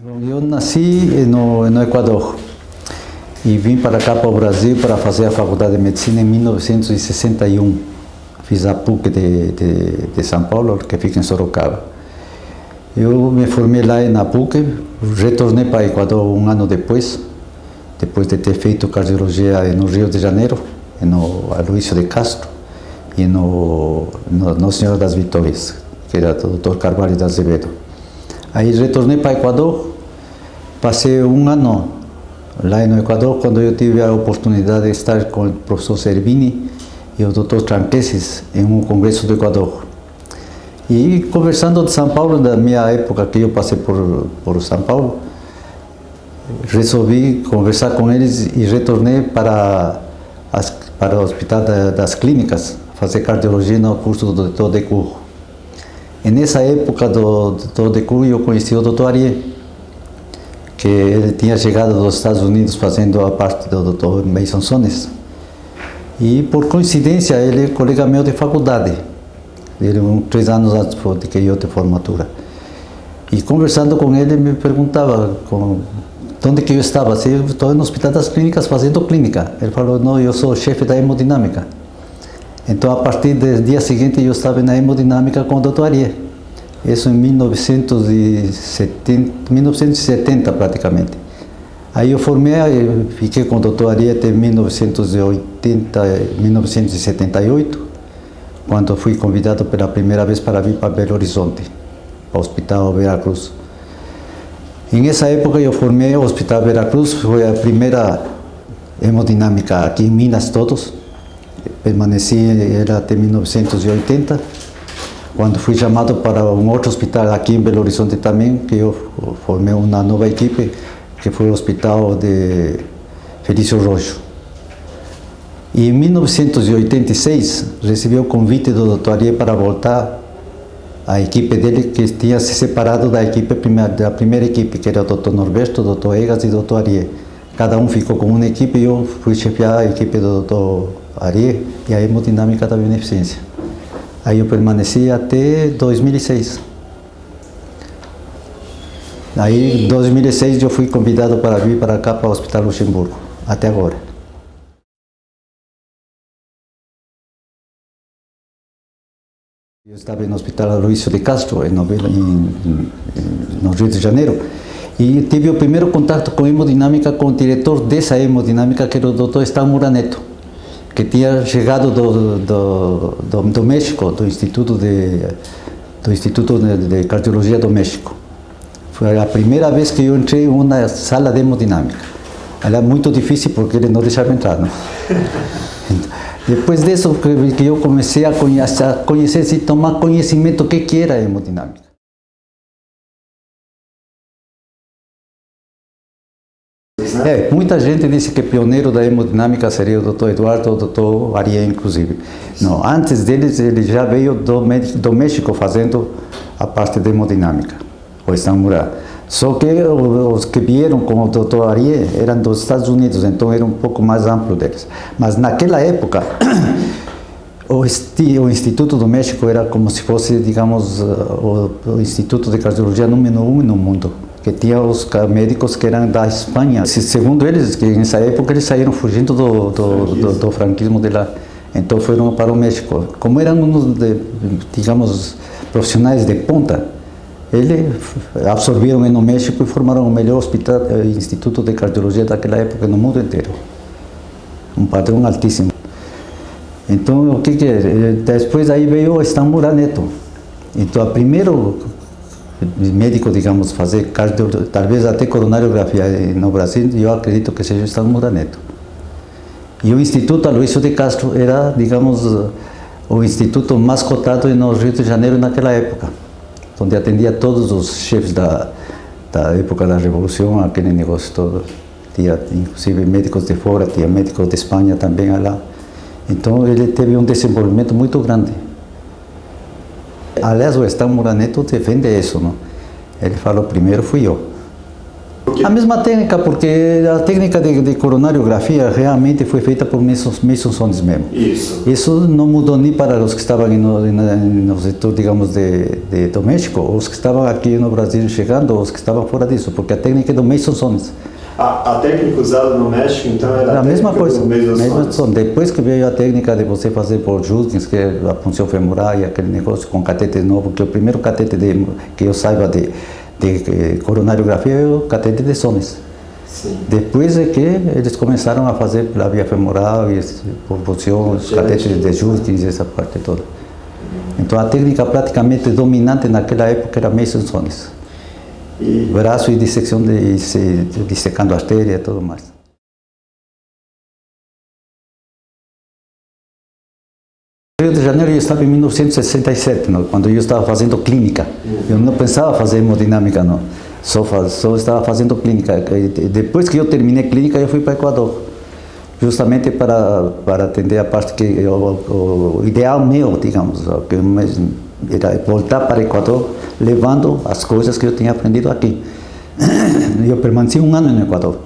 Eu nasci no Equador e vim para cá, para o Brasil, para fazer a faculdade de medicina em 1961. Fiz a PUC de São Paulo, que fica em Sorocaba. Eu me formei lá na PUC, retornei para o Equador um ano depois de ter feito cardiologia no Rio de Janeiro, no Aloísio de Castro e no Senhor das Vitórias, que era o Dr. Carvalho de Azevedo. Aí retornei para o Equador, passei um ano lá no Equador, quando eu tive a oportunidade de estar com o professor Servini e o Dr. Tranqueses em um congresso do Equador. E conversando de São Paulo, da minha época que eu passei por São Paulo, resolvi conversar com eles e retornei para o Hospital das Clínicas, fazer cardiologia no curso do Dr. Decour. E nessa época do Dr. Decour eu conheci o Dr. Arié, que ele tinha chegado dos Estados Unidos fazendo a parte do Dr. Mason Sones. E por coincidência ele é colega meu de faculdade. Ele 3 anos antes de que eu de formatura. E conversando com ele, me perguntava onde que eu estava. Se eu estou no Hospital das Clínicas fazendo clínica. Ele falou, não, eu sou chefe da hemodinâmica. Então, a partir do dia seguinte, eu estava na hemodinâmica com o Dr. Arié. Isso em 1970 praticamente. Aí eu formei, fiquei com o Dr. Arié até 1978, quando fui convidado pela primeira vez para vir para Belo Horizonte, para o Hospital Veracruz. E nessa época eu formei o Hospital Veracruz, foi a primeira hemodinâmica aqui em Minas todos. Permaneci até 1980, quando fui chamado para um outro hospital aqui em Belo Horizonte também, que eu formei uma nova equipe, que foi o Hospital de Felício Roxo. E em 1986, recebi o convite do Dr. Arié para voltar à equipe dele, que tinha se separado da primeira equipe, que era o Dr. Norberto, o Dr. Egas e o Dr. Arié. Cada um ficou com uma equipe e eu fui chefiar a equipe do Dr. Arié e a hemodinâmica da beneficência. Aí eu permaneci até 2006. Aí em 2006 eu fui convidado para vir para cá, para o Hospital Luxemburgo, até agora. Eu estava no Hospital Aloísio de Castro, no Rio de Janeiro, e tive o primeiro contato com hemodinâmica com o diretor dessa hemodinâmica, que era o Dr. Stan Muraneto, que tinha chegado do México, do Instituto de Cardiologia do México. Foi a primeira vez que eu entrei em uma sala de hemodinâmica. Era muito difícil porque ele não deixava entrar, não? Depois disso que eu comecei a conhecer e tomar conhecimento do que era a hemodinâmica. Muita gente disse que o pioneiro da hemodinâmica seria o Dr. Eduardo ou o Dr. Arié, inclusive. Não, antes deles, ele já veio do México fazendo a parte de hemodinâmica, o Stan Murat. Só que os que vieram com o Dr. Arié eram dos Estados Unidos, então era um pouco mais amplo deles. Mas naquela época, o Instituto do México era como se fosse, digamos, o Instituto de Cardiologia número 1 no mundo, que tinha os médicos que eram da Espanha. Segundo eles, que nessa época eles saíram fugindo do franquismo de lá, então foram para o México. Como eram digamos, profissionais de ponta, eles absorveram no México e formaram o melhor instituto de cardiologia daquela época no mundo inteiro. Um padrão altíssimo. Então, o que é? Depois aí veio o Stan Muraneto. Então, o primeiro médico, digamos, fazer cardiologia, talvez até coronariografia no Brasil, eu acredito que seja o Stan Muraneto. E o Instituto Aloísio de Castro era, digamos, o instituto mais cotado no Rio de Janeiro naquela época, onde atendia todos os chefes da época da Revolução, aquele negócio todo. Tinha inclusive médicos de fora, tinha médicos de Espanha também lá. Então ele teve um desenvolvimento muito grande. Aliás, o Stan Muraneto defende isso, não? Ele falou, primeiro fui eu. A mesma técnica, porque a técnica de coronariografia realmente foi feita por Mason Sones mesmo. Isso não mudou nem para os que estavam no setor, digamos, do México, os que estavam aqui no Brasil chegando, os que estavam fora disso, porque a técnica é do Mason Sones. A técnica usada no México, então, era a mesma coisa. Mason. Depois que veio a técnica de você fazer por Judkins, que é a punção femoral e aquele negócio com catete novo, que é o primeiro catete que eu saiba de coronariografia é o catete de Sones. Sim. Depois é que eles começaram a fazer pela via femoral e por punção, os catetes de Judkins, essa parte toda. Então a técnica praticamente dominante naquela época era Mason Sones. Braço e dissecção dissecando a artéria e tudo mais. No Rio de Janeiro eu estava em 1967, não? Quando eu estava fazendo clínica. Eu não pensava fazer hemodinâmica, não. Só estava fazendo clínica. Depois que eu terminei clínica, eu fui para o Equador. Justamente para atender a parte que o ideal meu, digamos, que era voltar para o Equador levando as coisas que eu tinha aprendido aqui. Eu permaneci 1 ano no Equador,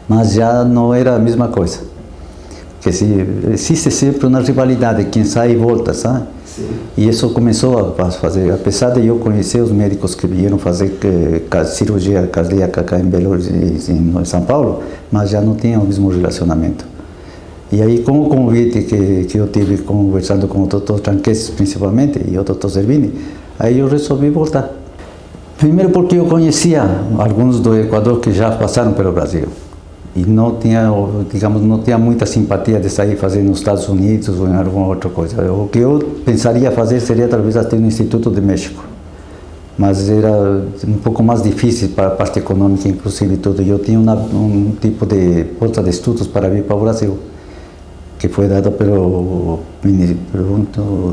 mas já não era a mesma coisa. Porque existe sempre uma rivalidade, quem sai e volta, sabe? Sim. E isso começou a fazer, apesar de eu conhecer os médicos que vieram fazer cirurgia cardíaca cá em Belo Horizonte, em São Paulo, mas já não tinha o mesmo relacionamento. E aí, com o convite que eu tive conversando com o Dr. Tranqueses principalmente, e o Dr. Servini, aí eu resolvi voltar. Primeiro porque eu conhecia alguns do Equador que já passaram pelo Brasil. E não tinha, digamos, não tinha muita simpatia de sair fazer nos Estados Unidos ou em alguma outra coisa. O que eu pensaria fazer seria talvez até no Instituto de México. Mas era um pouco mais difícil para a parte econômica, inclusive, tudo. E eu tinha um tipo de bolsa de estudos para vir para o Brasil, que foi dado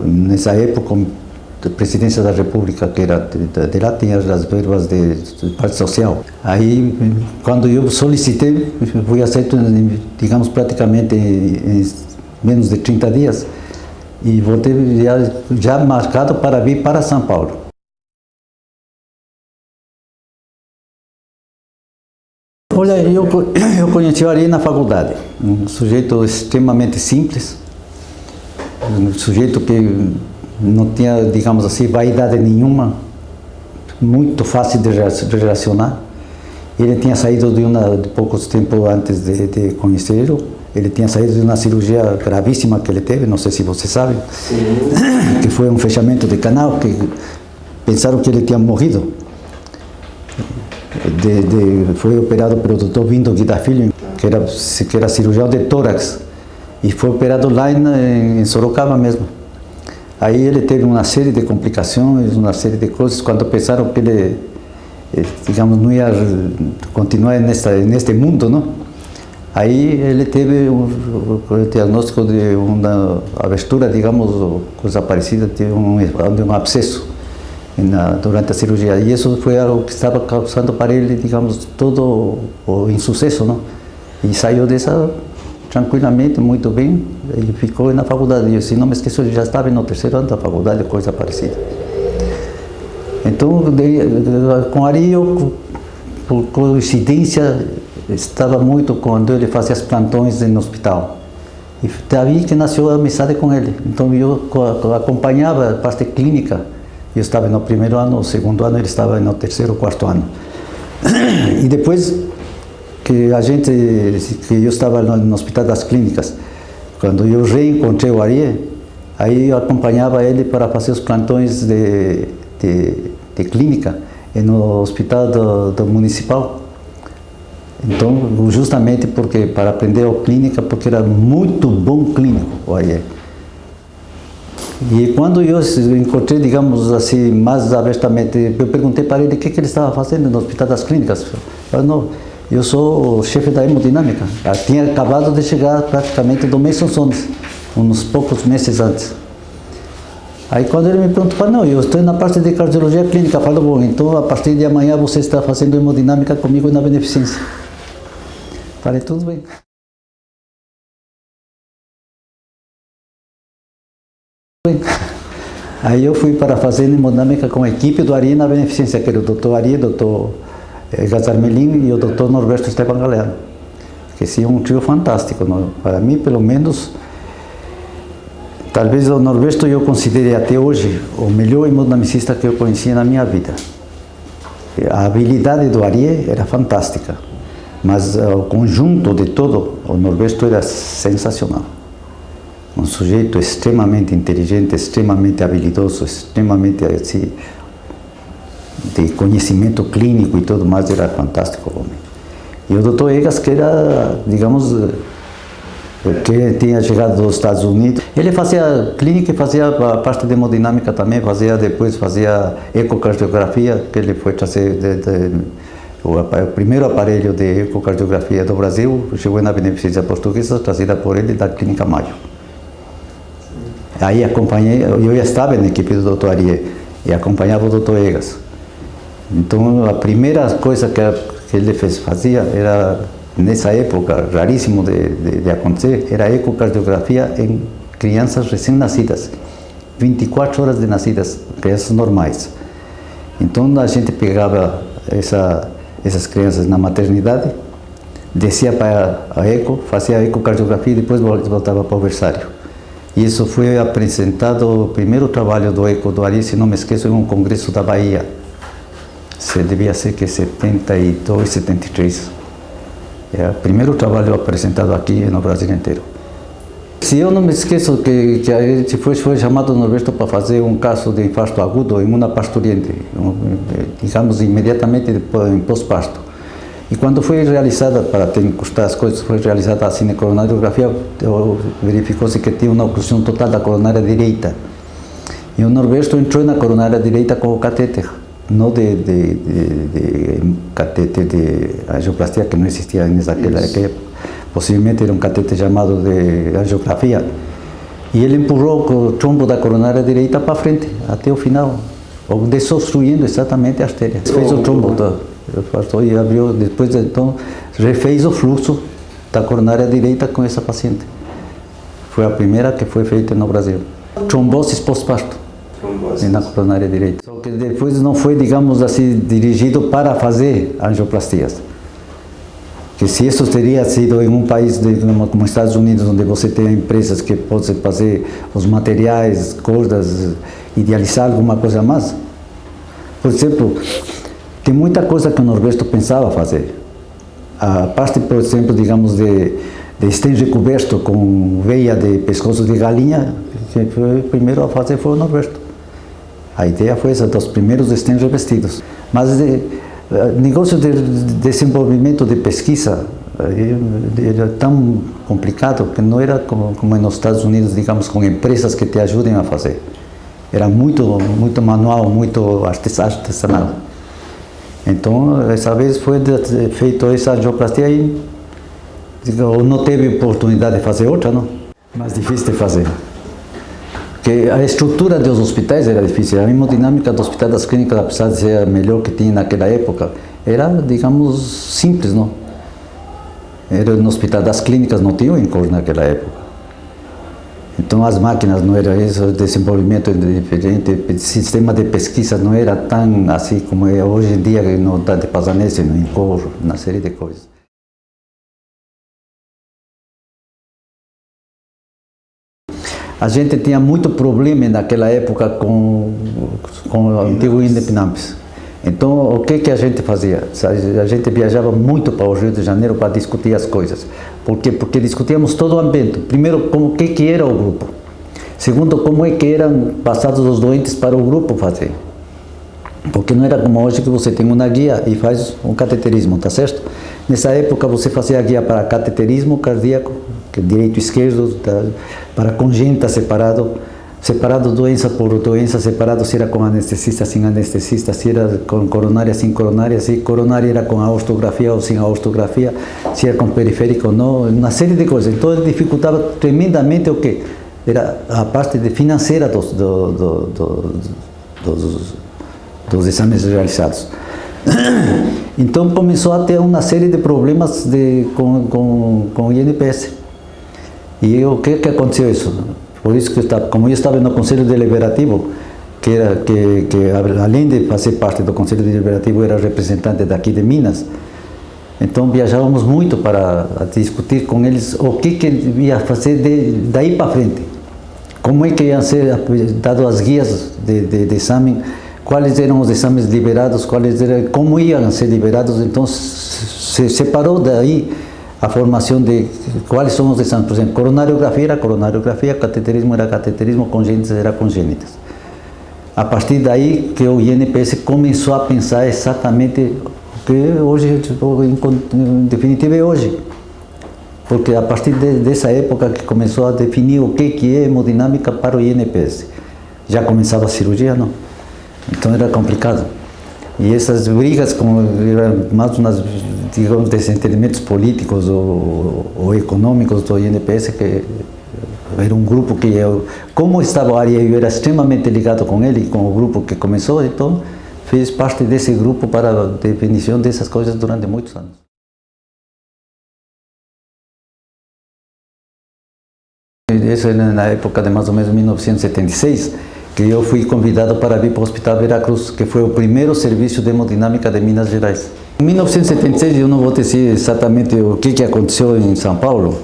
nessa época, a presidência da República, que era de lá tinha as verbas de parte social. Aí, quando eu solicitei, fui aceito, digamos, praticamente em menos de 30 dias, e voltei já marcado para vir para São Paulo. Olha, eu conheci o Ari na faculdade, um sujeito extremamente simples, um sujeito que não tinha, digamos assim, vaidade nenhuma, muito fácil de relacionar. Ele tinha saído de poucos tempos antes de conhecê-lo, ele tinha saído de uma cirurgia gravíssima que ele teve, não sei se você sabe, que foi um fechamento de canal, que pensaram que ele tinha morrido. Foi operado pelo Dr. Vindo Guida Filho, que era cirurgião de tórax, e foi operado lá em Sorocaba mesmo. Aí ele teve uma série de complicações, uma série de coisas, quando pensaram que ele, digamos, não ia continuar neste mundo, não? Aí ele teve o diagnóstico de uma abertura, digamos, coisa parecida, teve um abscesso durante a cirurgia. E isso foi algo que estava causando para ele, digamos, todo o insucesso, não? E saiu dessa tranquilamente, muito bem, ele ficou na faculdade. Eu, se não me esqueço, ele já estava no 3º ano da faculdade, coisa parecida. Então, com Ari, eu, por coincidência, estava muito quando ele fazia os plantões no hospital. E daí que nasceu a amizade com ele. Então, eu acompanhava a parte clínica. Eu estava no 1º ano, no 2º ano, ele estava no 3º, 4º ano. E depois que eu estava no Hospital das Clínicas, quando eu reencontrei o Ari, aí eu acompanhava ele para fazer os plantões de clínica no Hospital do Municipal. Então, justamente porque para aprender a clínica, porque era muito bom clínico o Ari. E quando eu encontrei, digamos assim, mais abertamente, eu perguntei para ele o que ele estava fazendo no Hospital das Clínicas. Ele falou, não, eu sou o chefe da hemodinâmica. Eu tinha acabado de chegar praticamente do Mason Sones, uns poucos meses antes. Aí quando ele me perguntou, falei, não, eu estou na parte de cardiologia clínica. Falei, bom, então a partir de amanhã você está fazendo hemodinâmica comigo na Beneficência. Falei, tudo bem. Aí eu fui para fazer hemodinâmica com a equipe do Ari na Beneficência, que era o Dr. Ari, Dr. Egas Armelin e o Dr. Norberto Esteban Galeano, que sim, um trio fantástico, não? Para mim, pelo menos, talvez o Norberto eu considere até hoje o melhor hemodinamicista que eu conheci na minha vida. A habilidade do Arié era fantástica, mas o conjunto de todo, o Norberto era sensacional. Um sujeito extremamente inteligente, extremamente habilidoso, extremamente assim, de conhecimento clínico e tudo mais, era fantástico o homem. E o Dr. Egas, que era, digamos, que tinha chegado dos Estados Unidos, ele fazia clínica e fazia a parte de hemodinâmica também, depois fazia ecocardiografia, que ele foi trazer o primeiro aparelho de ecocardiografia do Brasil, chegou na Beneficência Portuguesa, trazida por ele da Clínica Maio. Aí acompanhei, eu já estava na equipe do Dr. Arié e acompanhava o Dr. Egas. Então a primeira coisa que ele fazia era, nessa época, raríssimo de acontecer, era a ecocardiografia em crianças recém-nascidas, 24 horas de nascidas, crianças normais. Então a gente pegava essas crianças na maternidade, descia para a eco, fazia a ecocardiografia e depois voltava para o berçário. E isso foi apresentado, o primeiro trabalho do eco do Arié, se não me esqueço, em um congresso da Bahia. Devia ser que 72, 73. É o primeiro trabalho apresentado aqui no Brasil inteiro. Se eu não me esqueço que a gente foi chamado Norberto para fazer um caso de infarto agudo em uma parturiente, digamos imediatamente depois, em pós-parto. E quando foi realizada, para ter encostar as coisas, foi realizada a cinecoronariografia, verificou-se que tinha uma oclusão total da coronária direita. E o Norberto entrou na coronária direita com o catéter, não de catéter de angioplastia, que não existia naquela época, possivelmente era um catéter chamado de angiografia. E ele empurrou o trombo da coronária direita para frente, até o final, desobstruindo exatamente a artéria. Fez o trombo e abriu, depois então refez o fluxo da coronária direita com essa paciente. Foi a primeira que foi feita no Brasil. Trombose pós-parto na coronária direita. Só que depois não foi, digamos assim, dirigido para fazer angioplastias. Que se isso teria sido em um país como os Estados Unidos, onde você tem empresas que podem fazer os materiais, cordas, idealizar alguma coisa a mais. Por exemplo, tem muita coisa que o Norberto pensava fazer. A parte, por exemplo, digamos, de stem recoberto com veia de pescoço de galinha, que foi o primeiro a fazer foi o Norberto. A ideia foi essa, dos primeiros stents revestidos. Mas negócio de desenvolvimento de pesquisa era tão complicado que não era como nos Estados Unidos, digamos, com empresas que te ajudem a fazer. Era muito manual, muito artesanal. Então, essa vez foi feita essa angioplastia e não teve oportunidade de fazer outra, não? Mas difícil de fazer. Porque a estrutura dos hospitais era difícil. A hemodinâmica do Hospital das Clínicas, apesar de ser a melhor que tinha naquela época, era, digamos, simples, não? Era no Hospital das Clínicas, não tinha o INCOR naquela época. Então as máquinas não era isso, o desenvolvimento diferente, o sistema de pesquisa não era tão assim como é hoje em dia no Unidade de Pazzanese, no INCOR, uma série de coisas. A gente tinha muito problema naquela época com o antigo Indepinampes. Então, o que a gente fazia? A gente viajava muito para o Rio de Janeiro para discutir as coisas. Por quê? Porque discutíamos todo o ambiente. Primeiro, o que era o grupo. Segundo, como é que eram passados os doentes para o grupo fazer. Porque não era como hoje que você tem uma guia e faz um cateterismo, tá certo? Nessa época você fazia a guia para cateterismo cardíaco, que é direito e esquerdo, para congênita separado doença por doença, separado se era com anestesista, sem anestesista, se era com coronária, sem coronária, se coronária era com aortografia ou sem aortografia, se era com periférico ou não, uma série de coisas. Então ele dificultava tremendamente o que? Era a parte financeira dos exames realizados. Então começou a ter uma série de problemas com o INPS. E o que aconteceu isso? Por isso que como eu estava no Conselho Deliberativo, que além de fazer parte do Conselho Deliberativo, era representante daqui de Minas. Então viajávamos muito para discutir com eles o que ia fazer daí para frente. Como é que iam ser dadas as guias de exame, quais eram os exames liberados, como iam ser liberados. Então se separou daí a formação de quais são os exames. Por exemplo, coronariografia era coronariografia, cateterismo era cateterismo, congênitas era congênitas. A partir daí que o INPS começou a pensar exatamente o que hoje, em definitiva, é hoje. Porque a partir dessa época que começou a definir o que é hemodinâmica para o INPS. Já começava a cirurgia, não? Então era complicado. E essas brigas, eram mais digamos, desentendimentos políticos ou econômicos do INPS, que era um grupo que como estava o Ari, eu era extremamente ligado com ele, com o grupo que começou, então fiz parte desse grupo para a definição dessas coisas durante muitos anos. Isso era na época de mais ou menos 1976, que eu fui convidado para vir para o Hospital Veracruz, que foi o primeiro serviço de hemodinâmica de Minas Gerais. Em 1976, eu não vou dizer exatamente o que aconteceu em São Paulo,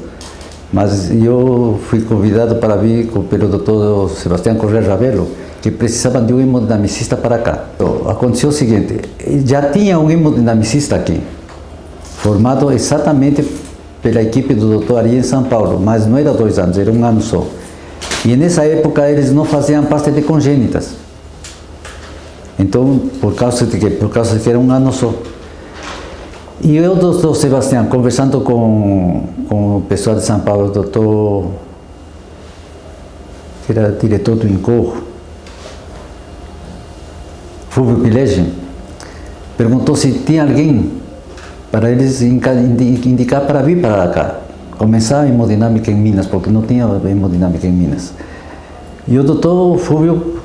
mas eu fui convidado para vir pelo Dr. Sebastião Correa Ravelo, que precisavam de um hemodinamicista para cá. Então, aconteceu o seguinte, já tinha um hemodinamicista aqui, formado exatamente pela equipe do Dr. Ari em São Paulo, mas não era 2 anos, era 1 ano só. E nessa época eles não faziam parte de congênitas. Então, por causa de que era 1 ano só. E eu, doutor Sebastião, conversando com o pessoal de São Paulo, o doutor, que era diretor do INCOR, Fulvio Pilege, perguntou se tinha alguém para eles indicar para vir para cá, começar a hemodinâmica em Minas, porque não tinha hemodinâmica em Minas. E o doutor Fulvio,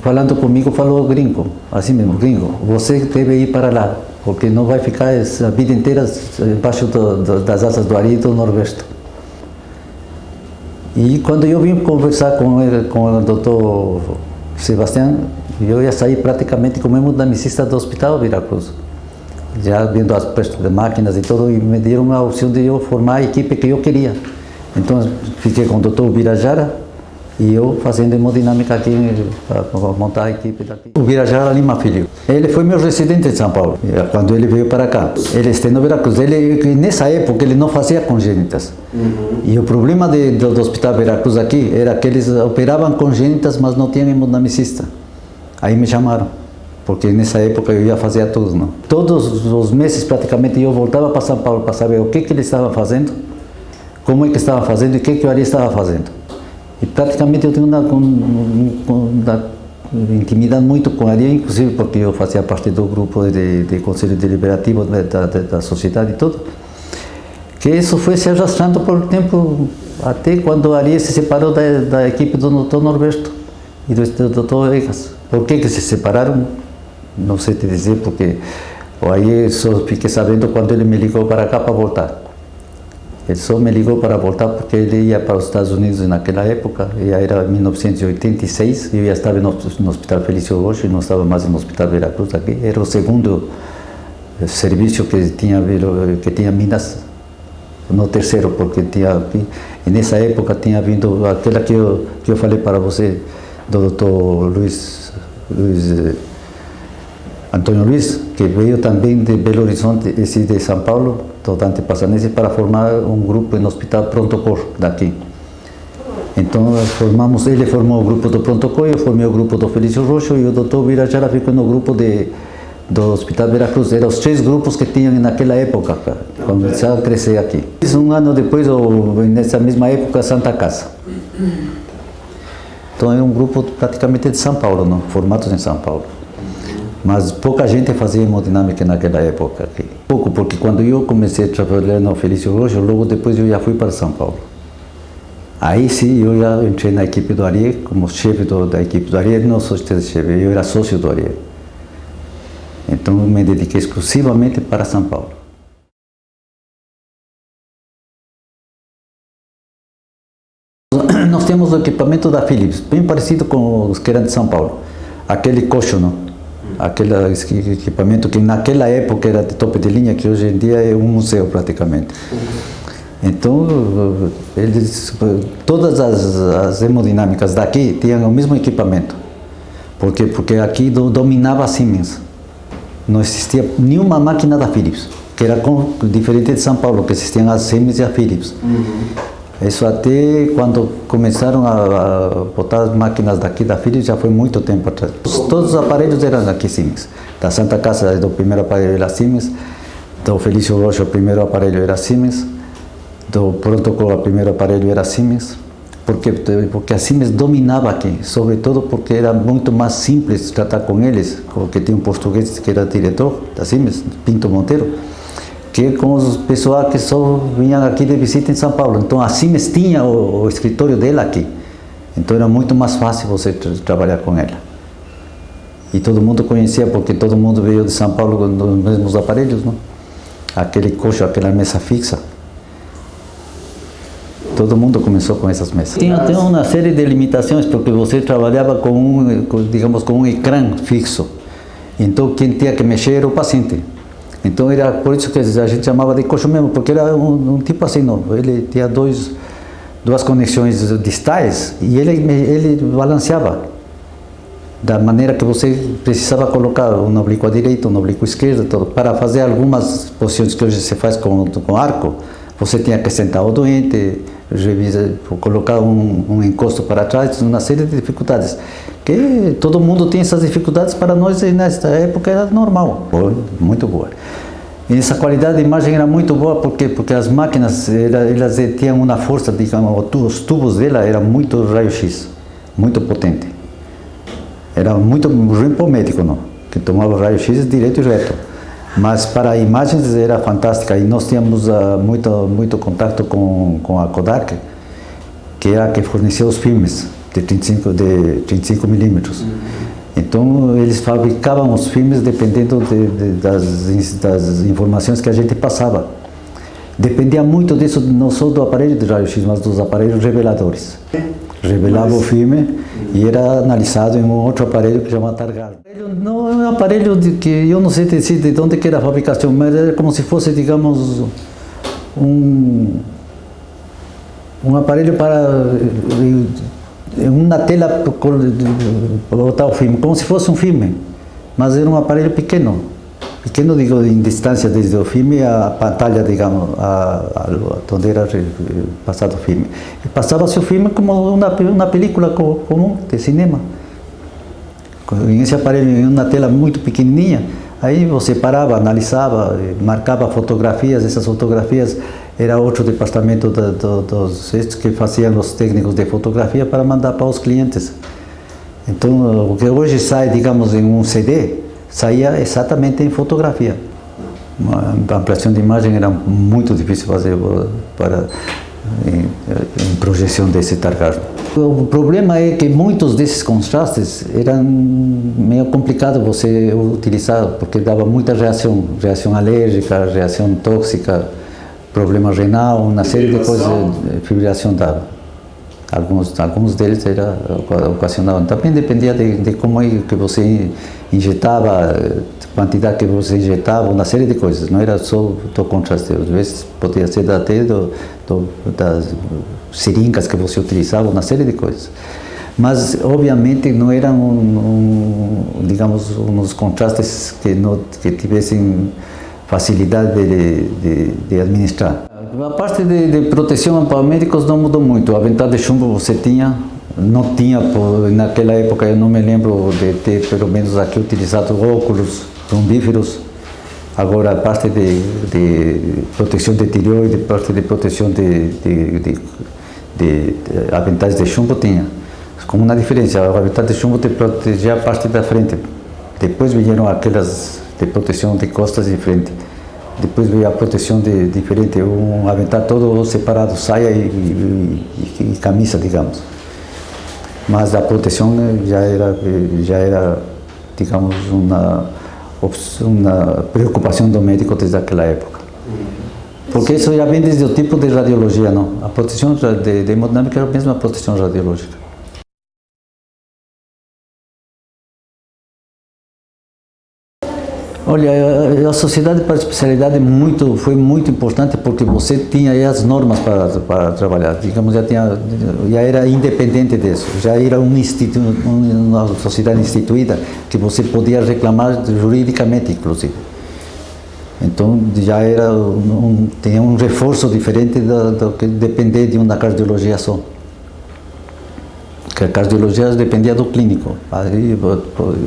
falando comigo, falou: gringo, assim mesmo, gringo, você deve ir para lá, porque não vai ficar a vida inteira embaixo das asas do Ari do Nordeste. E quando eu vim conversar com o doutor Sebastião, eu ia sair praticamente como hemodinamicista do Hospital Veracruz, já vendo as prestas de máquinas e tudo, e me deram a opção de eu formar a equipe que eu queria. Então fiquei com o doutor Birajara e eu fazendo hemodinâmica aqui para montar a equipe daqui. O Birajara Lima Filho, ele foi meu residente em São Paulo, quando ele veio para cá. Ele esteve no Veracruz. Nessa época ele não fazia congênitas. E o problema do Hospital Veracruz aqui era que eles operavam congênitas, mas não tinham hemodinamicista. Aí me chamaram, porque nessa época eu ia fazer tudo, não? Todos os meses praticamente eu voltava para São Paulo para saber o que ele estava fazendo, como é que estava fazendo e o que o Ari estava fazendo. E praticamente eu tenho uma intimidade muito com o Ari, inclusive porque eu fazia parte do grupo de Conselho Deliberativo da sociedade e tudo. Que isso foi se arrastando por tempo, até quando o Ari se separou da equipe do Dr. Norberto e do Dr. Egas. Por que se separaram? Não sei te dizer, porque aí só fiquei sabendo quando ele me ligou para cá para voltar. Ele só me ligou para voltar porque ele ia para os Estados Unidos naquela época, e aí era 1986, e eu já estava no Hospital Felício Roxo e não estava mais no Hospital Veracruz aqui. Era o segundo serviço que tinha Minas, no terceiro, porque tinha, e nessa época tinha vindo aquela que eu falei para você, do Dr. Antônio Luiz, que veio também de Belo Horizonte, esse de São Paulo, do Dante Passanese, para formar um grupo no Hospital Pronto-Cor daqui. Então ele formou o grupo do Pronto-Cor, eu formei o grupo do Felício Roxo e o Dr. Birajara ficou no grupo do Hospital Veracruz. Eram os 3 grupos que tinham naquela época, começaram a crescer aqui. 1 ano depois, nessa mesma época, Santa Casa. Então era um grupo praticamente de São Paulo, não? Formados em São Paulo. Mas pouca gente fazia hemodinâmica naquela época aqui. Pouco, porque quando eu comecei a trabalhar no Felício Roxo, logo depois eu já fui para São Paulo. Aí sim, eu já entrei na equipe do Ari, como chefe da equipe do Ari. Não sou chefe, eu era sócio do Ari. Então eu me dediquei exclusivamente para São Paulo. Nós tínhamos o equipamento da Philips, bem parecido com os que eram de São Paulo. Aquele coxo, não? Aquele equipamento que naquela época era de topo de linha, que hoje em dia é um museu praticamente. Então, todas as hemodinâmicas daqui tinham o mesmo equipamento. Por quê? Porque aqui dominava a Siemens. Não existia nenhuma máquina da Philips, que era diferente de São Paulo, que existiam as Siemens e a Philips. Isso até quando começaram a botar as máquinas daqui da Philips já foi muito tempo atrás. Todos os aparelhos eram aqui Siemens. Da Santa Casa, o primeiro aparelho era Siemens. Do Felício Rocha, o primeiro aparelho era Siemens. Do Protocolo, o primeiro aparelho era Siemens. Porque a Siemens dominava aqui, sobretudo porque era muito mais simples tratar com eles, porque tinha um português que era diretor da Siemens, Pinto Monteiro, que com os pessoal que só vinham aqui de visita em São Paulo. Então a Siemens tinha o escritório dela aqui, então era muito mais fácil você trabalhar com ela. E todo mundo conhecia, porque todo mundo veio de São Paulo com os mesmos aparelhos, não? Aquele coxo, aquela mesa fixa. Todo mundo começou com essas mesas. Tinha uma série de limitações, porque você trabalhava com um ecrã fixo. Então quem tinha que mexer era o paciente. Então era por isso que a gente chamava de coxo mesmo, porque era um tipo assim, não. Ele tinha duas conexões distais e ele balanceava da maneira que você precisava colocar um oblíquo à direita, um oblíquo à esquerda, para fazer algumas posições que hoje se faz com arco. Você tinha que sentar o doente, colocar um encosto para trás, uma série de dificuldades. Que todo mundo tem essas dificuldades, para nós nessa época era normal, muito boa. E essa qualidade de imagem era muito boa, porque as máquinas elas tinham uma força, digamos, os tubos dela eram muito raio-x, muito potente. Era muito ruim para o médico, não? Que tomava raio-x direto e reto. Mas para imagens era fantástica, e nós tínhamos muito contato com a Kodak, que é a que fornecia os filmes de 35 milímetros. Então eles fabricavam os filmes dependendo das informações que a gente passava. Dependia muito disso, não só do aparelho de raio-x, mas dos aparelhos reveladores. Revelava o filme e era analisado em um outro aparelho que chama Targar. Não é um aparelho que eu não sei de onde que era a fabricação, mas era como se fosse, digamos, um aparelho para uma tela botar o filme, como se fosse um filme, mas era um aparelho pequeno, digo, em distância desde o filme à pantalha, digamos, onde era passado o filme. E passava-se o filme como uma película comum de cinema. Em esse aparelho, em uma tela muito pequenininha, aí você parava, analisava, marcava fotografias. Essas fotografias era outro departamento dos que faziam os técnicos de fotografia para mandar para os clientes. Então, o que hoje sai, digamos, em um CD, saía exatamente em fotografia. Uma ampliação de imagem era muito difícil fazer em projeção desse Targar. O problema é que muitos desses contrastes eram meio complicado você utilizar, porque dava muita reação alérgica, reação tóxica, problema renal, uma série de coisas, fibrilação dava. Alguns deles ocasionavam. Também dependia de como é que você injetava, quantidade que você injetava, uma série de coisas. Não era só do contraste. Às vezes podia ser até das seringas que você utilizava, uma série de coisas. Mas, obviamente, não eram, digamos, uns contrastes que tivessem facilidade de administrar. A parte de proteção para médicos não mudou muito. O avental de chumbo você não tinha, naquela época eu não me lembro de ter pelo menos aqui utilizado óculos trombíferos. Agora a parte de proteção de tireoide, parte de proteção de aventais de chumbo tinha. Com uma diferença, o avental de chumbo te protegia a parte da frente. Depois vieram aquelas de proteção de costas e frente. Depois veio a proteção diferente, um avental todo separado, saia e camisa, digamos. Mas a proteção já era, digamos, uma preocupação do médico desde aquela época. Porque isso já vem desde o tipo de radiologia, não? A proteção de hemodinâmica é a mesma proteção radiológica. Olha, a sociedade para a especialidade foi muito importante porque você tinha aí as normas para trabalhar, digamos, já era independente disso, já era uma sociedade instituída que você podia reclamar juridicamente, inclusive. Então já tinha um reforço diferente do que depender de uma cardiologia só. Que a cardiologia dependia do clínico, aí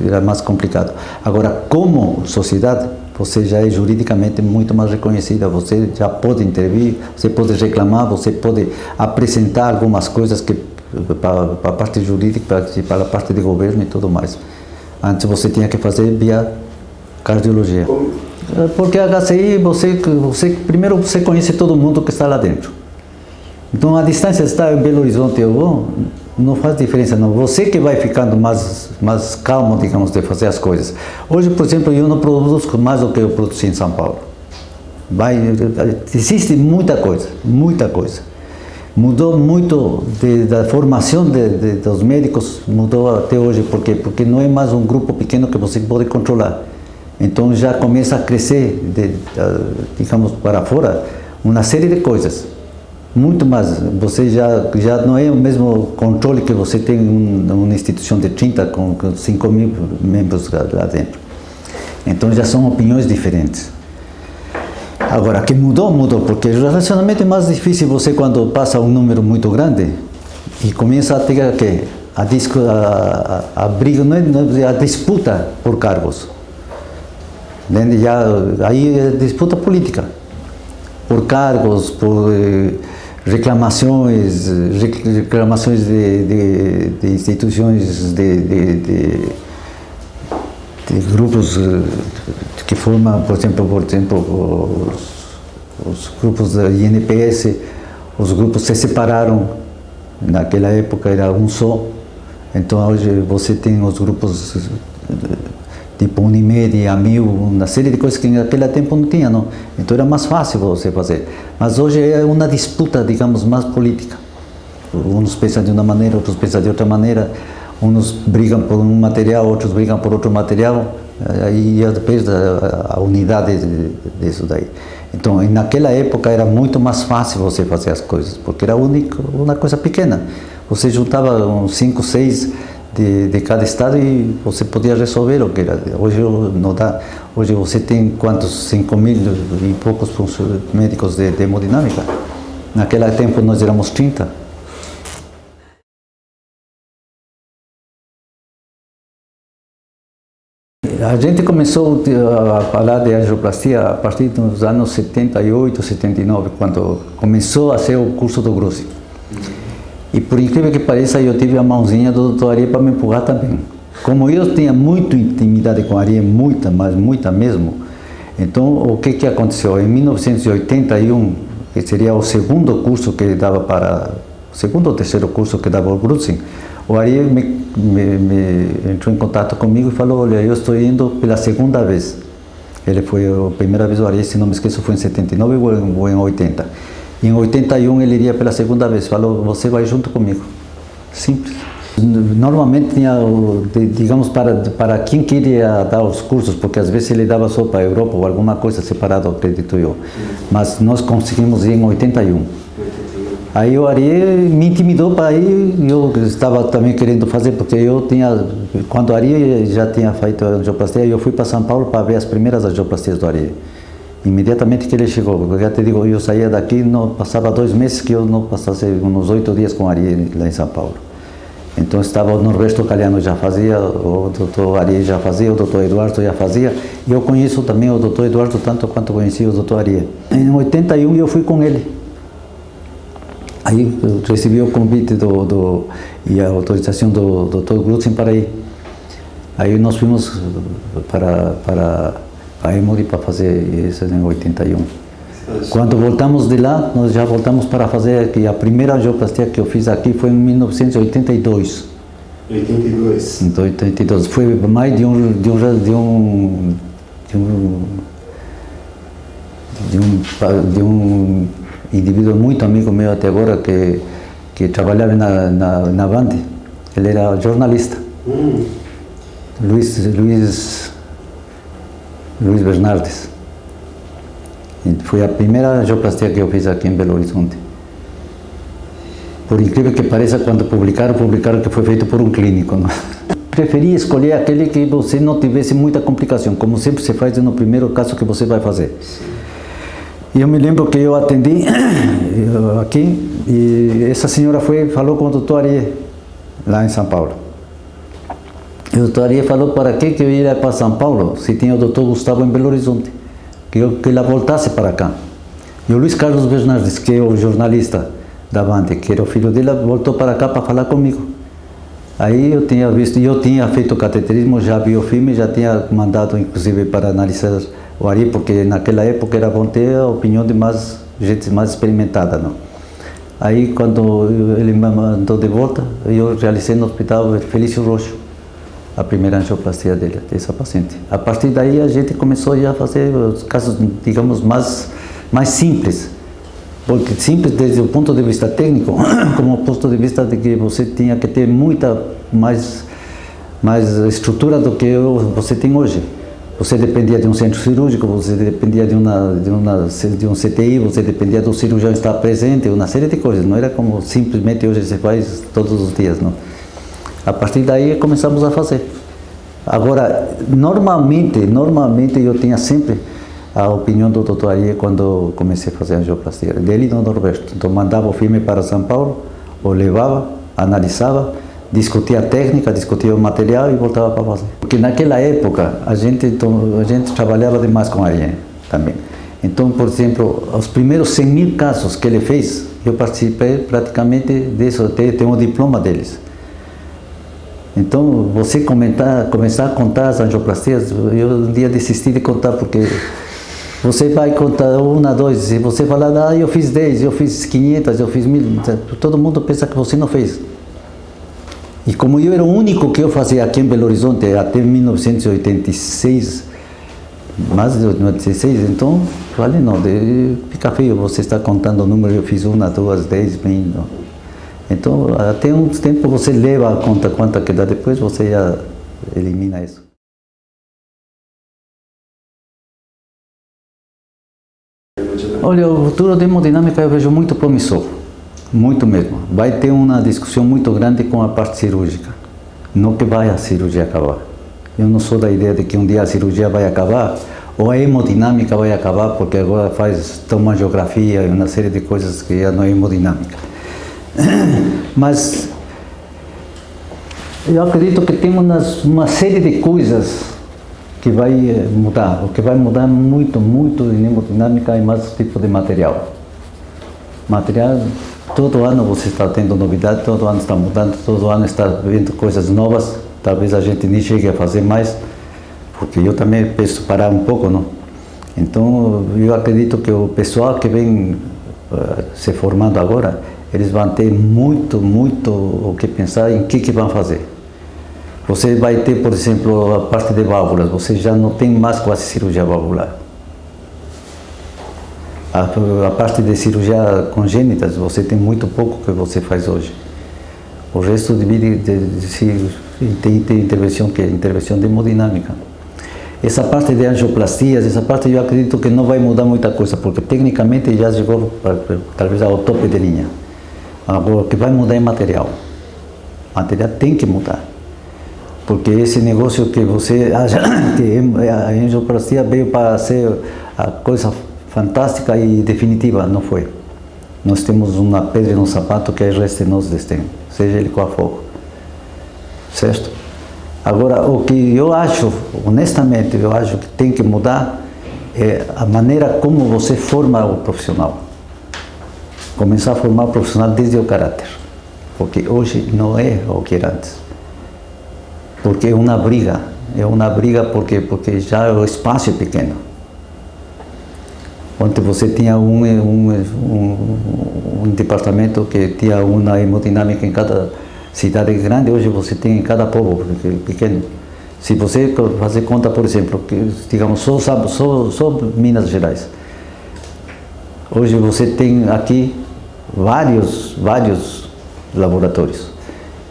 era mais complicado. Agora, como sociedade, você já é juridicamente muito mais reconhecida, você já pode intervir, você pode reclamar, você pode apresentar algumas coisas que para a parte jurídica, para a parte de governo e tudo mais. Antes você tinha que fazer via cardiologia. Porque a HCI, primeiro você conhece todo mundo que está lá dentro. Então a distância está em Belo Horizonte ou vou, não faz diferença não. Você que vai ficando mais calmo, digamos, de fazer as coisas. Hoje, por exemplo, eu não produzo mais do que eu produzi em São Paulo. Existe muita coisa. Mudou muito da formação dos médicos, mudou até hoje. Por quê? Porque não é mais um grupo pequeno que você pode controlar. Então já começa a crescer, digamos, para fora, uma série de coisas. Muito mais, você já não é o mesmo controle que você tem numa instituição de 30 com 5.000 membros lá dentro. Então já são opiniões diferentes. Agora, que mudou, porque o relacionamento é mais difícil você quando passa um número muito grande e começa a ter a briga, a disputa por cargos. Aí é disputa política, por cargos, por reclamações de instituições, de grupos que formam, por exemplo, os grupos da INPS, os grupos se separaram, naquela época era um só, então hoje você tem os grupos tipo Unimed, Amil, uma série de coisas que naquele tempo não tinha, não. Então era mais fácil você fazer. Mas hoje é uma disputa, digamos, mais política. Uns pensam de uma maneira, outros pensam de outra maneira. Uns brigam por um material, outros brigam por outro material. Aí depende a unidade disso daí. Então, naquela época era muito mais fácil você fazer as coisas, porque era uma coisa pequena. Você juntava uns 5, 6 de cada estado e você podia resolver o que era. Hoje não dá. Hoje você tem quantos? 5.000 e poucos médicos de hemodinâmica. Naquele tempo nós éramos 30. A gente começou a falar de angioplastia a partir dos anos 78, 79, quando começou a ser o curso do Grossi. E por incrível que pareça, eu tive a mãozinha do Dr. Ari para me empurrar também. Como eu tinha muita intimidade com a Ari, muita, mas muita mesmo, então o que aconteceu? Em 1981, que seria o segundo curso que ele dava o segundo ou terceiro curso que dava o Grussin, o Ari entrou em contato comigo e falou, olha, eu estou indo pela segunda vez. Ele foi a primeira vez, o Ari, se não me esqueço, foi em 79 ou em 80. Em 81 ele iria pela segunda vez, falou, você vai junto comigo. Simples. Normalmente tinha, digamos, para quem queria dar os cursos, porque às vezes ele dava só para a Europa ou alguma coisa separada, acredito eu. Mas nós conseguimos ir em 81. Aí o Ari me intimidou para ir, eu estava também querendo fazer, porque eu tinha, quando o Ari já tinha feito a angioplastia, eu fui para São Paulo para ver as primeiras angioplastias do Ari. Imediatamente que ele chegou, porque já te digo, eu saía daqui, não passava 2 meses que eu não passasse uns 8 dias com o Ari lá em São Paulo. Então estava o Norberto Caliano já fazia, o Dr. Ari já fazia, o Dr. Eduardo já fazia, e eu conheço também o Dr. Eduardo tanto quanto conheci o Dr. Ari. Em 81 eu fui com ele. Aí eu recebi o convite e a autorização do Dr. Grussin para ir. Aí nós fomos para a Emory para fazer isso em 81. Quando voltamos de lá, nós já voltamos para fazer aqui. A primeira angioplastia que eu fiz aqui foi em 1982. 82? Em 82. Foi mais de um de um indivíduo muito amigo meu até agora que trabalhava na Band. Ele era jornalista. Luiz Bernardes. Foi a primeira angioplastia que eu fiz aqui em Belo Horizonte. Por incrível que pareça, quando publicaram que foi feito por um clínico. Não? Preferi escolher aquele que você não tivesse muita complicação, como sempre se faz no primeiro caso que você vai fazer. E eu me lembro que eu atendi aqui e essa senhora falou com o doutor Ariel, lá em São Paulo. E o doutor Ariel falou para que eu ia para São Paulo se tinha o doutor Gustavo em Belo Horizonte, que ela voltasse para cá. E o Luiz Carlos Bernardes, que é o jornalista da Band, que era o filho dela, voltou para cá para falar comigo. Aí eu tinha feito cateterismo, já vi o filme, já tinha mandado inclusive para analisar o Ari, porque naquela época era bom ter a opinião de gente mais experimentada, não? Aí quando ele me mandou de volta, eu realizei no hospital Felício Roxo a primeira angioplastia dessa paciente. A partir daí a gente começou já a fazer os casos, digamos, mais simples. Porque simples desde o ponto de vista técnico, como o ponto de vista de que você tinha que ter muita mais estrutura do que você tem hoje. Você dependia de um centro cirúrgico, você dependia de um CTI, você dependia do cirurgião estar presente, uma série de coisas. Não era como simplesmente hoje se faz todos os dias, não. A partir daí começamos a fazer. Agora, normalmente eu tinha sempre a opinião do Dr. Ariel quando comecei a fazer a angioplastia, dele e do Norberto. Então mandava o filme para São Paulo, o levava, analisava, discutia a técnica, discutia o material e voltava para fazer. Porque naquela época a gente trabalhava demais com a Ariel também. Então, por exemplo, os primeiros 100 mil casos que ele fez, eu participei praticamente disso, tenho o diploma deles. Então, você começar a contar as angioplastias, eu um dia desisti de contar, porque você vai contar 1, 2, se você falar, eu fiz 10, eu fiz 500, eu fiz 1000, todo mundo pensa que você não fez. E como eu era o único que eu fazia aqui em Belo Horizonte até 1986, mais de 1986, então, falei, não, fica feio você está contando o número, eu fiz 1, 2, 10, 20, não. Então, até um tempo você leva a conta quanto que dá, depois você já elimina isso. Olha, o futuro da hemodinâmica eu vejo muito promissor, muito mesmo. Vai ter uma discussão muito grande com a parte cirúrgica, não que vai a cirurgia acabar. Eu não sou da ideia de que um dia a cirurgia vai acabar, ou a hemodinâmica vai acabar, porque agora faz tomografia e uma série de coisas que já não é hemodinâmica. Mas eu acredito que tem uma série de coisas que vai mudar. O que vai mudar muito em hemodinâmica é mais tipo de material. Material, todo ano você está tendo novidade, todo ano está mudando, todo ano está vendo coisas novas. Talvez a gente nem chegue a fazer mais, porque eu também penso parar um pouco, não? Então, eu acredito que o pessoal que vem se formando agora, eles vão ter muito o que pensar em que vão fazer. Você vai ter, por exemplo, a parte de válvulas, você já não tem mais quase cirurgia valvular. A parte de cirurgia congênita, você tem muito pouco que você faz hoje. O resto tem intervenção que é intervenção de hemodinâmica. Essa parte de angioplastias, essa parte eu acredito que não vai mudar muita coisa, porque tecnicamente já chegou talvez ao topo de linha. Agora, o que vai mudar é material. O material tem que mudar. Porque esse negócio que você acha que a angioplastia veio para ser a coisa fantástica e definitiva, não foi. Nós temos uma pedra no sapato que é o resto do nosso destino, seja ele qual for. Certo? Agora, o que eu acho, honestamente, eu acho que tem que mudar é a maneira como você forma o profissional. Começar a formar o profissional desde o caráter, porque hoje não é o que era antes. Porque é uma briga porque já o espaço é pequeno. Ontem você tinha um departamento que tinha uma hemodinâmica em cada cidade grande, hoje você tem em cada povo pequeno. Se você fazer conta, por exemplo, que digamos só Minas Gerais, Hoje você tem aqui vários laboratórios.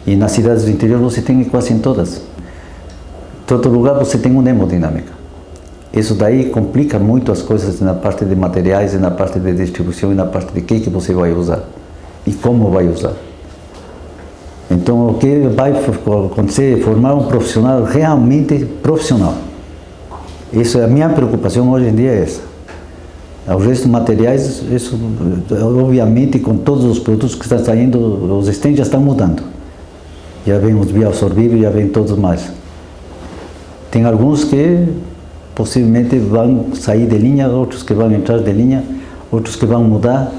E nas cidades do interior você tem quase em todas. Todo lugar você tem uma hemodinâmica. Isso daí complica muito as coisas na parte de materiais, e na parte de distribuição, e na parte de que você vai usar e como vai usar. Então, o que vai acontecer é formar um profissional realmente profissional. Isso é a minha preocupação hoje em dia é essa. O resto de materiais, isso, obviamente, com todos os produtos que estão saindo, os estandes já estão mudando. Já vem os bioabsorvíveis, já vem todos mais. Tem alguns que possivelmente vão sair de linha, outros que vão entrar de linha, outros que vão mudar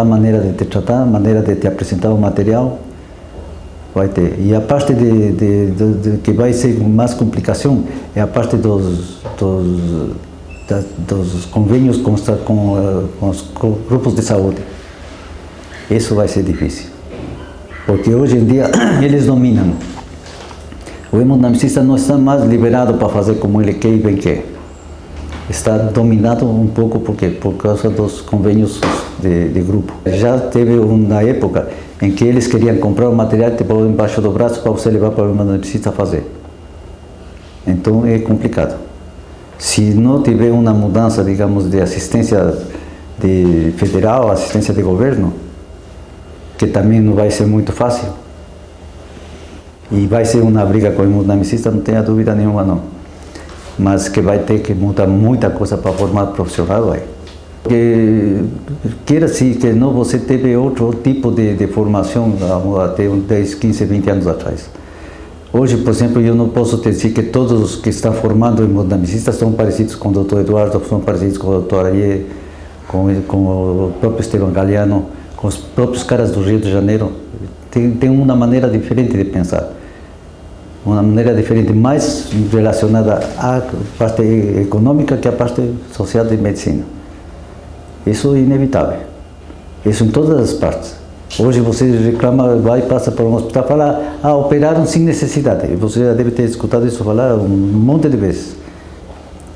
a maneira de te tratar, a maneira de te apresentar o material. Vai ter. E a parte que vai ser mais complicação é a parte dos convênios com os grupos de saúde. Isso vai ser difícil. Porque hoje em dia eles dominam. O hemodinamicista não está mais liberado para fazer como ele quer e bem quer. Está dominado um pouco por causa dos convênios de grupo. Já teve uma época em que eles queriam comprar o material e te pôr embaixo do braço para você levar para o hemodinamicista fazer. Então é complicado. Se não tiver uma mudança, digamos, de assistência federal, assistência de governo, que também não vai ser muito fácil, e vai ser uma briga com o hemodinamicista, não tenha dúvida nenhuma não. Mas que vai ter que mudar muita coisa para formar profissional, vai. Porque, queira-se que não, você teve outro tipo de formação até 10, 15, 20 anos atrás. Hoje, por exemplo, eu não posso dizer que todos os que estão formando hemodinamicistas são parecidos com o Dr. Eduardo, são parecidos com o Dr. Ariê, com o próprio Esteban Galeano, com os próprios caras do Rio de Janeiro. Tem uma maneira diferente de pensar. Uma maneira diferente, mais relacionada à parte econômica que à parte social de medicina. Isso é inevitável. Isso em todas as partes. Hoje você reclama, vai e passa para um hospital e fala, operaram sem necessidade. Você já deve ter escutado isso falar um monte de vezes.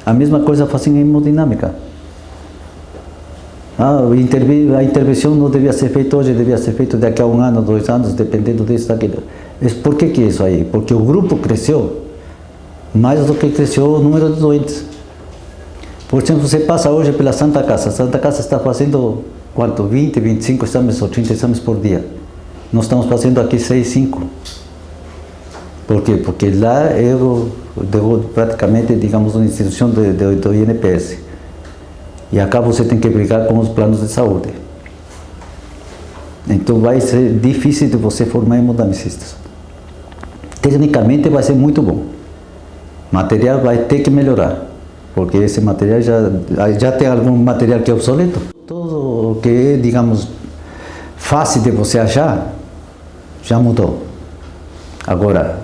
A mesma coisa fazem em hemodinâmica. A intervenção não devia ser feita hoje, devia ser feita daqui a 1 ano, 2 anos, dependendo disso, daquilo. Por que é isso aí? Porque o grupo cresceu mais do que cresceu o número de doentes. Por exemplo, você passa hoje pela Santa Casa. A Santa Casa está fazendo quanto? 20, 25 exames ou 30 exames por dia. Nós estamos fazendo aqui 6, 5. Por quê? Porque lá é praticamente, digamos, uma instituição do INPS. E acá você tem que brigar com os planos de saúde. Então vai ser difícil de você formar hemodinamicistas. Tecnicamente vai ser muito bom. O material vai ter que melhorar, porque esse material já tem algum material que é obsoleto. Tudo o que é, digamos, fácil de você achar, já mudou. Agora,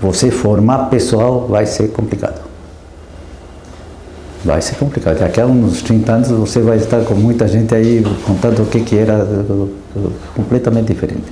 você formar pessoal vai ser complicado. Vai ser complicado. Daqui a uns 30 anos você vai estar com muita gente aí contando o que era completamente diferente.